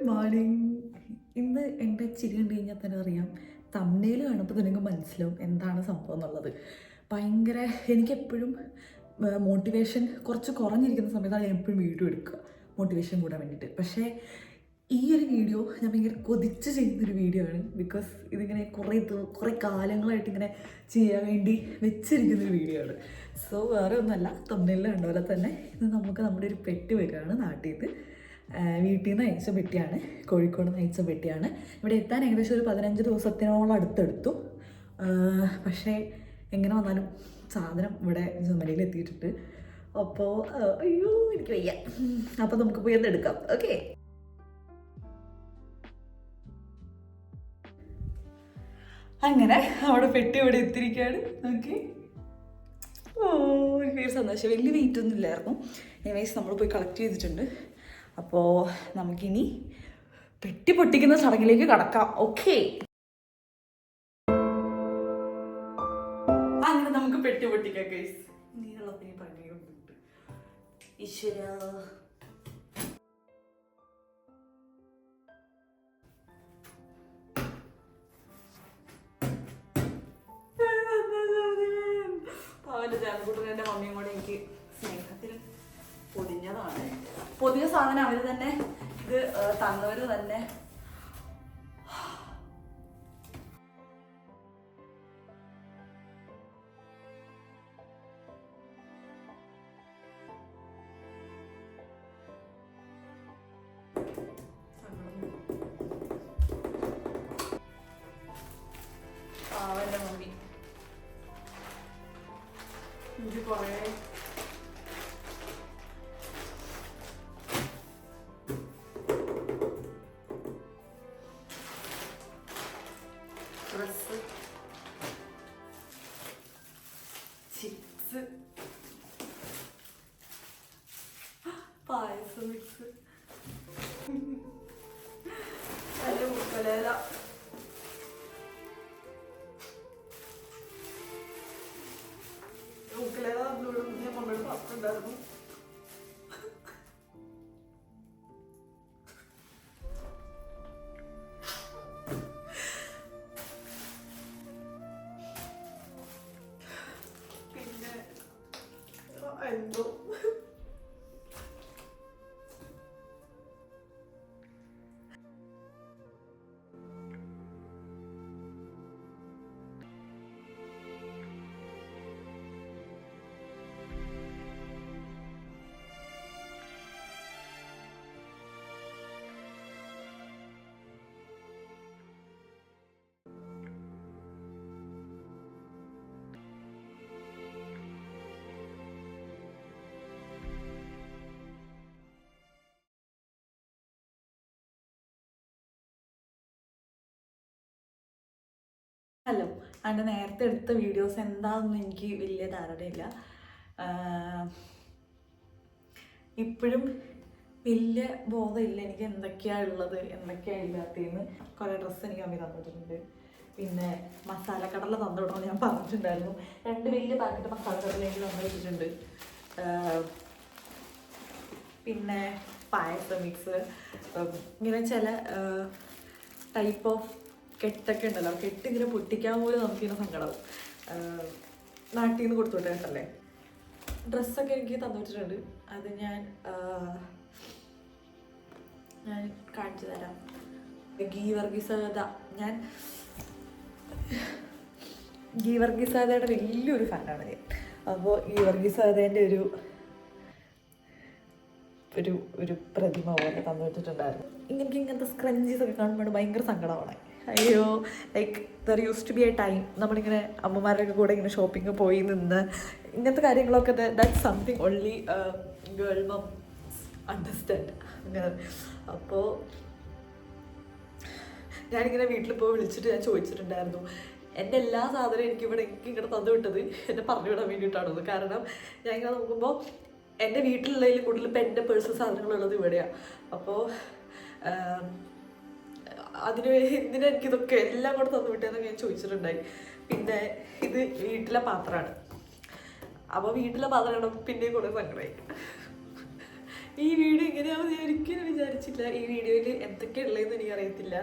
Morning. ഇന്ന് എൻ്റെ ചിരി കണ്ടു കഴിഞ്ഞാൽ തന്നെ അറിയാം, തമ്മിൽ കാണുമ്പോൾ തന്നെ നിങ്ങൾക്ക് മനസ്സിലാവും എന്താണ് സംഭവം എന്നുള്ളത്. ഭയങ്കര എനിക്കെപ്പോഴും മോട്ടിവേഷൻ കുറച്ച് കുറഞ്ഞിരിക്കുന്ന സമയത്താണ് ഞാൻ എപ്പോഴും വീഡിയോ എടുക്കുക, മോട്ടിവേഷൻ കൂടാൻ വേണ്ടിയിട്ട്. പക്ഷേ ഈ ഒരു വീഡിയോ ഞാൻ ഭയങ്കര കൊതിച്ച് ചെയ്യുന്നൊരു വീഡിയോ ആണ്. ബിക്കോസ് ഇതിങ്ങനെ കുറേ കാലങ്ങളായിട്ട് ഇങ്ങനെ ചെയ്യാൻ വേണ്ടി വെച്ചിരിക്കുന്നൊരു വീഡിയോ ആണ്. സോ വേറെ ഒന്നുമല്ല, തമ്മിൽ കണ്ടപോലെ തന്നെ ഇത് നമുക്ക് നമ്മുടെ ഒരു പെറ്റ് വരികയാണ് നാട്ടിൽ നിന്ന്. വീട്ടിൽ നിന്ന് അയച്ച പെട്ടിയാണ്, കോഴിക്കോട് നിന്ന് അയച്ച പെട്ടിയാണ്. ഇവിടെ എത്താൻ ഏകദേശം ഒരു 15 ദിവസത്തിനോളം അടുത്തെടുത്തു. പക്ഷേ എങ്ങനെ വന്നാലും സാധനം ഇവിടെ ജമലയിൽ എത്തിയിട്ടുണ്ട്. അപ്പോൾ അയ്യോ എനിക്ക് വയ്യ. അപ്പോൾ നമുക്ക് പോയി ഒന്ന് എടുക്കാം. ഓക്കെ, അങ്ങനെ അവിടെ പെട്ടി ഇവിടെ എത്തിയിരിക്കുകയാണ്. ഓക്കെ, ഓ എനിക്ക് സന്തോഷം. വലിയ വെയിറ്റ് ഒന്നും ഇല്ലായിരുന്നു. എനിവേസ് നമ്മൾ പോയി കളക്ട് ചെയ്തിട്ടുണ്ട്. അപ്പോൾ നമുക്കിനി പെട്ടി പൊട്ടിക്കുന്ന ചടങ്ങിലേക്ക് കടക്കാം. ഓക്കെ, അങ്ങനെ നമുക്ക് പെട്ടി പൊട്ടിക്കാം ഗൈസ്. നീളത്തിന് പണിയുണ്ട്. ഈശ്വര, അവൻ്റെ ജാൻകൂട്ടൻ എൻ്റെ മമ്മിയും കൂടെ എനിക്ക് സ്നേഹത്തിൽ പൊതിഞ്ഞതാണ്. പൊതിഞ്ഞ സാധനം അവർ തന്നെ, ഇത് തന്നവർ തന്നെ. അവൻ്റെ മമ്മി എനിക്ക് കുറേ ഡ്രസ്സ്, ചിപ്സ്, പായസം മിക്സ്, അതിൻ്റെ മുക്കലേല, മുക്കലേല നമ്മളോട് ഞാൻ മമ്മയോട് പറഞ്ഞിട്ടുണ്ടായിരുന്നു. എന്തോ ഹലോ. അതിൻ്റെ നേരത്തെ എടുത്ത വീഡിയോസ് എന്താണെന്ന് എനിക്ക് വലിയ ധാരണയില്ല. ഇപ്പോഴും വലിയ ബോധമില്ല എനിക്ക് എന്തൊക്കെയാണ് ഉള്ളത് എന്തൊക്കെയാണ് ഇല്ലാത്തതെന്ന്. കുറേ ഡ്രസ്സ് എനിക്ക് അമ്മി തന്നിട്ടുണ്ട്. പിന്നെ മസാലക്കടല തന്നിടണമെന്ന് ഞാൻ പറഞ്ഞിട്ടുണ്ടായിരുന്നു. 2 വലിയ പാക്കറ്റ് മസാലക്കടല എനിക്ക് തന്നിട്ടുണ്ട്. പിന്നെ പായസം മിക്സ്, ഇങ്ങനെ ചില ടൈപ്പ് ഓഫ് കെട്ടൊക്കെ ഉണ്ടല്ലോ, കെട്ട് ഇങ്ങനെ പൊട്ടിക്കാൻ പോലും നമുക്കിങ്ങനെ സങ്കടവും. നാട്ടിൽ നിന്ന് കൊടുത്തു വിട്ടേക്കല്ലേ. ഡ്രസ്സൊക്കെ എനിക്ക് തന്നിട്ടുണ്ട്. അത് ഞാൻ കാണിച്ചു തരാം. ഞാൻ ഗീവർഗീസയുടെ വലിയൊരു ഫാനാണ് ഞാൻ. അപ്പോൾ ഗീവർഗീസേൻ്റെ ഒരു പ്രതിമ പോലെ തന്നിട്ടുണ്ടായിരുന്നു. ഇങ്ങനത്തെ സ്ക്രഞ്ചീസ് ഒക്കെ കാണുമ്പോൾ ഭയങ്കര സങ്കടമാണ്. അയ്യോ, like there used to be a time നമ്മളിങ്ങനെ അമ്മമാരുടെ കൂടെ ഇങ്ങനെ ഷോപ്പിംഗ് പോയി നിന്ന് ഇങ്ങനത്തെ കാര്യങ്ങളൊക്കെ that something only girl mum understand അങ്ങനെ. അപ്പോൾ ഞാനിങ്ങനെ വീട്ടിൽ പോയി വിളിച്ചിട്ട് ഞാൻ ചോദിച്ചിട്ടുണ്ടായിരുന്നു, എൻ്റെ എല്ലാ സാധനവും എനിക്കിങ്ങനെ തന്നു വിട്ടത് എന്നെ പറഞ്ഞു വിടാൻ വേണ്ടിയിട്ടാണത്. കാരണം ഞാൻ ഇങ്ങനെ നോക്കുമ്പോൾ എൻ്റെ വീട്ടിലുള്ളതിൽ കൂടുതൽ ഇപ്പം എൻ്റെ പേഴ്സണൽ സാധനങ്ങളുള്ളത് ഇവിടെയാണ്. അപ്പോൾ എന്തിനാ എനിക്കിതൊക്കെ എല്ലാം കൂടെ തന്നു വിട്ടേന്നൊക്കെ ഞാൻ ചോദിച്ചിട്ടുണ്ടായി. പിന്നെ ഇത് വീട്ടിലെ പാത്രമാണ്. അപ്പോൾ വീട്ടിലെ പാത്രം പിന്നെയും കുറേ സങ്കടമായി. ഈ വീഡിയോ ഇങ്ങനെയാവുമെന്ന് ഞാൻ ഒരിക്കലും വിചാരിച്ചില്ല. ഈ വീഡിയോയിൽ എന്തൊക്കെ ഉള്ളതെന്ന് എനിക്കറിയത്തില്ല.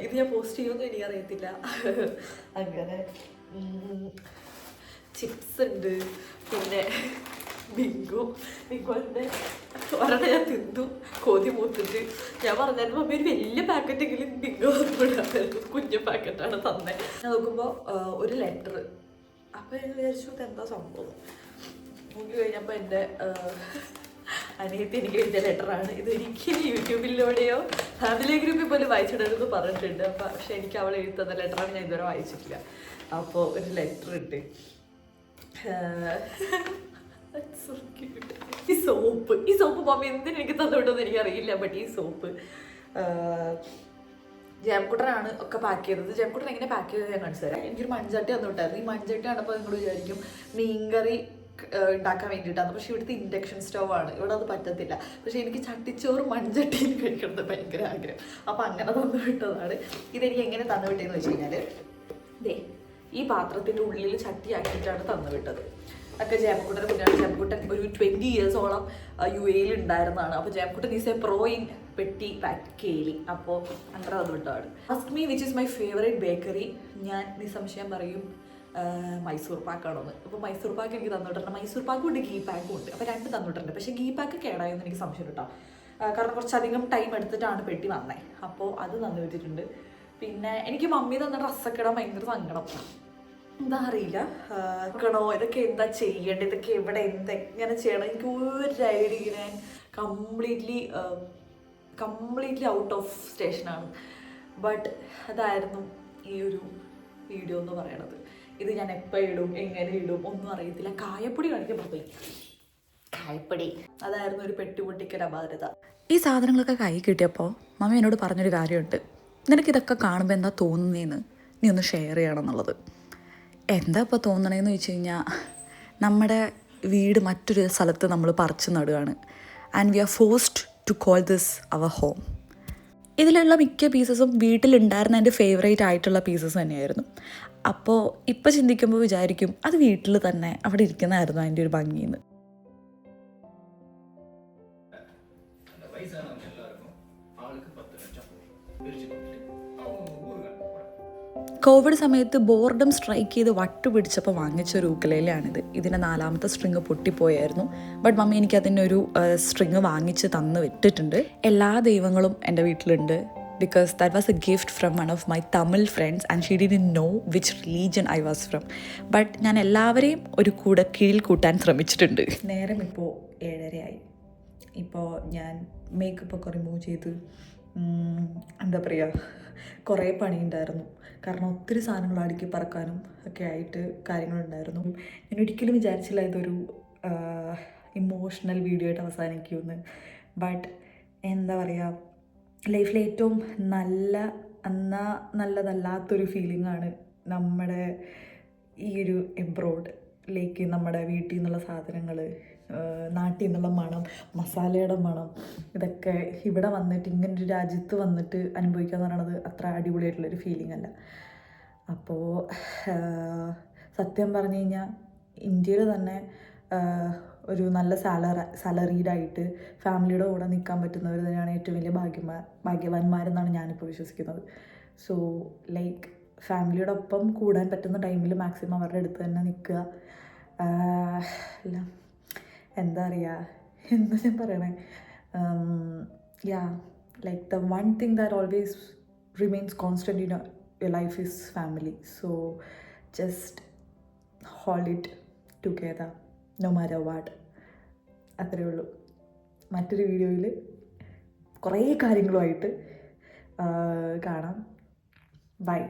ഇത് ഞാൻ പോസ്റ്റ് ചെയ്യുമെന്ന് എനിക്കറിയത്തില്ല. അങ്ങനെ ചിപ്സ് ഉണ്ട്, പിന്നെ ബിങ്കോൻ്റെ ഒരെണ്ണം ഞാൻ തിന്നു കൊതി മൂത്തിട്ട്. ഞാൻ പറഞ്ഞായിരുന്നു മമ്മി ഒരു വലിയ പാക്കറ്റെങ്കിലും ബിങ്കോ വിടാമായിരുന്നു, കുഞ്ഞു പാക്കറ്റാണ് തന്നെ. ഞാൻ നോക്കുമ്പോൾ ഒരു ലെറ്റർ. അപ്പോൾ ഞാൻ വിചാരിച്ചു എന്താ സംഭവം. നോക്കി കഴിഞ്ഞപ്പോൾ എൻ്റെ അനിയത്തി എനിക്ക് എഴുതിയ ലെറ്ററാണ്. ഇത് ഒരിക്കലും യൂട്യൂബിലൂടെയോ ഫാമിലി ഗ്രൂപ്പിൽ പോലും വായിച്ചിടരുതെന്ന് പറഞ്ഞിട്ടുണ്ട്. പക്ഷെ എനിക്ക് അവൾ എഴുതി തന്ന ലെറ്ററാണ്, ഞാൻ ഇതുവരെ വായിച്ചിട്ടില്ല. അപ്പോൾ ഒരു ലെറ്റർ ഉണ്ട്. ഈ സോപ്പ് മമ്മി എന്തിനും എനിക്ക് തന്നുവിട്ടോന്ന് എനിക്കറിയില്ല. ബട്ട് ഈ സോപ്പ് ജയംകുട്ടനാണ് ഒക്കെ പാക്ക് ചെയ്തത്. ജയംകുട്ടൻ എങ്ങനെ പാക്ക് ചെയ്തത് ഞാൻ കാണിച്ചു തരാം. എനിക്കൊരു മൺചട്ടി തന്നുവിട്ടായിരുന്നു. ഈ മൺചട്ടി കണ്ടപ്പോൾ നിങ്ങൾ വിചാരിക്കും മീൻകറി ഉണ്ടാക്കാൻ വേണ്ടിയിട്ടാണ്. പക്ഷെ ഇവിടുത്തെ ഇൻഡക്ഷൻ സ്റ്റവ് ആണ്, ഇവിടെ അത് പറ്റത്തില്ല. പക്ഷെ എനിക്ക് ചട്ടിച്ചോറ് മൺചട്ടിയിൽ കഴിക്കുന്നത് ഭയങ്കര ആഗ്രഹം. അപ്പം അങ്ങനെ തന്നു വിട്ടതാണ്. ഇതെനിക്ക് എങ്ങനെ തന്നു വിട്ടതെന്ന് വെച്ച് കഴിഞ്ഞാൽ ദേ ഈ പാത്രത്തിൻ്റെ ഉള്ളിൽ ചട്ടിയാക്കിയിട്ടാണ് തന്നു വിട്ടത്. ഒക്കെ ജയംകുട്ടൻ്റെ കുഞ്ഞാണ്. ജയംകുട്ടൻ ഒരു 20 ഇയേഴ്സോളം UAE ഉണ്ടായിരുന്നതാണ്. അപ്പോൾ Jayamkuttan is a pro in പെട്ടി പാക്കേലി. അപ്പോൾ അങ്ങനെ തന്നു വിട്ടതാണ്. Ask me which is my favourite bakery. ഞാൻ നിസ്സംശയം പറയും മൈസൂർ പാക്കാണോന്ന്. അപ്പോൾ മൈസൂർ പാക്ക് എനിക്ക് തന്നിട്ടുണ്ട്. മൈസൂർ പാക്കും ഉണ്ട്, ഗീ പാക്കും ഉണ്ട്. അപ്പോൾ 2 തന്നിട്ടുണ്ട്. പക്ഷേ ഗീ പാക്ക് കേടായെന്ന് എനിക്ക് സംശയം കേട്ടോ. കാരണം കുറച്ചധികം ടൈം എടുത്തിട്ടാണ് പെട്ടി വന്നത്. അപ്പോൾ അത് തന്നു വിട്ടിട്ടുണ്ട്. പിന്നെ എനിക്ക് മമ്മി തന്ന ഡ്രസ്സൊക്കെ ഇടാൻ ഭയങ്കര സങ്കടം. എന്താ അറിയില്ല, ണോ ഇതൊക്കെ എന്താ ചെയ്യേണ്ടത്, ഇതൊക്കെ എവിടെ എന്തെങ്ങനെ ചെയ്യണം, എനിക്ക് ഒരു ഐഡിയ. ഞാൻ കംപ്ലീറ്റ്ലി ഔട്ട് ഓഫ് സ്റ്റേഷനാണ്. ബട്ട് അതായിരുന്നു ഈ ഒരു വീഡിയോ എന്ന് പറയണത്. ഇത് ഞാൻ എപ്പോൾ ഇടും, എങ്ങനെ ഇടും ഒന്നും അറിയത്തില്ല. കായപ്പൊടി കാണിക്കാൻ പോയി. കായപ്പൊടി അതായിരുന്നു ഒരു പെട്ടിപൊട്ടിക്കൽ അപാരത. ഈ സാധനങ്ങളൊക്കെ കൈ കിട്ടിയപ്പോൾ മമ്മി എന്നോട് പറഞ്ഞൊരു കാര്യമുണ്ട്. നിനക്കിതൊക്കെ കാണുമ്പോൾ എന്താ തോന്നുന്നതെന്ന് നീ ഒന്ന് ഷെയർ ചെയ്യണം എന്നുള്ളത്. എന്താ ഇപ്പോൾ തോന്നണേന്ന് വെച്ച് കഴിഞ്ഞാൽ, നമ്മുടെ വീട് മറ്റൊരു സ്ഥലത്ത് നമ്മൾ പറിച്ചു നടുകയാണ്. And we are forced to call this our home. ഇതിലുള്ള മിക്ക പീസസും വീട്ടിലുണ്ടായിരുന്ന എൻ്റെ ഫേവറേറ്റ് ആയിട്ടുള്ള പീസസ് തന്നെയായിരുന്നു. അപ്പോൾ ഇപ്പോൾ ചിന്തിക്കുമ്പോൾ വിചാരിക്കും അത് വീട്ടിൽ തന്നെ അവിടെ ഇരിക്കുന്നതായിരുന്നു അതിൻ്റെ ഒരു ഭംഗിയെന്ന്. കോവിഡ് സമയത്ത് ബോർഡം സ്ട്രൈക്ക് ചെയ്ത് വട്ടുപിടിച്ചപ്പോൾ വാങ്ങിച്ചൊരു ഊക്കലേലാണിത്. ഇതിൻ്റെ 4ാമത്തെ സ്ട്രിങ് പൊട്ടിപ്പോയായിരുന്നു. ബട്ട് മമ്മി എനിക്ക് അതിൻ്റെ ഒരു സ്ട്രിങ് വാങ്ങിച്ച് തന്ന് വിട്ടിട്ടുണ്ട്. എല്ലാ ദൈവങ്ങളും എൻ്റെ വീട്ടിലുണ്ട്. Because that was A gift from one of my Tamil friends and she didn't know which religion I was from. But ഞാൻ എല്ലാവരെയും ഒരു കൂടെ കീഴിൽ കൂട്ടാൻ ശ്രമിച്ചിട്ടുണ്ട്. നേരം ഇപ്പോൾ 7:30 ഇപ്പോൾ ഞാൻ മേക്കപ്പൊക്കെ റിമൂവ് ചെയ്ത് എന്താ പറയുക, കുറേ പണിയുണ്ടായിരുന്നു. കാരണം ഒത്തിരി സാധനങ്ങൾ അടുക്കി പറക്കാനും ഒക്കെ ആയിട്ട് കാര്യങ്ങളുണ്ടായിരുന്നു. ഞാൻ ഒരിക്കലും വിചാരിച്ചില്ല ഇതൊരു ഇമോഷണൽ വീഡിയോ ആയിട്ട് അവസാനിക്കുമെന്ന്. ബട്ട് എന്താ പറയുക, ലൈഫിലെ ഏറ്റവും നല്ലതല്ലാത്തൊരു ഫീലിംഗാണ് നമ്മുടെ ഈ ഒരു എബ്രോഡിലേക്ക് നമ്മുടെ വീട്ടിൽ നിന്നുള്ള സാധനങ്ങൾ, നാട്ടിൽ നിന്നുള്ള മണം, മസാലയുടെ മണം, ഇതൊക്കെ ഇവിടെ വന്നിട്ട് ഇങ്ങനൊരു രാജ്യത്ത് വന്നിട്ട് അനുഭവിക്കുക എന്ന് പറയുന്നത് അത്ര അടിപൊളിയായിട്ടുള്ളൊരു ഫീലിംഗ് അല്ല. അപ്പോൾ സത്യം പറഞ്ഞു കഴിഞ്ഞാൽ ഇന്ത്യയിൽ തന്നെ ഒരു നല്ല സാലറീഡായിട്ട് ഫാമിലിയുടെ കൂടെ നിൽക്കാൻ പറ്റുന്നവർ തന്നെയാണ് ഏറ്റവും വലിയ ഭാഗ്യവാന്മാരെന്നാണ് ഞാനിപ്പോൾ വിശ്വസിക്കുന്നത്. സോ ലൈക്ക് ഫാമിലിയോടൊപ്പം കൂടാൻ പറ്റുന്ന ടൈമിൽ മാക്സിമം അവരുടെ അടുത്ത് തന്നെ നിൽക്കുക. എന്താ പറയുക, എന്താ ഞാൻ പറയണേ, like the one thing that always remains constant in your life is family. So just hold it together no matter what. അത്രയേ ഉള്ളൂ. മറ്റൊരു വീഡിയോയിൽ കുറേ കാര്യങ്ങളുമായിട്ട് കാണാം. ബൈ.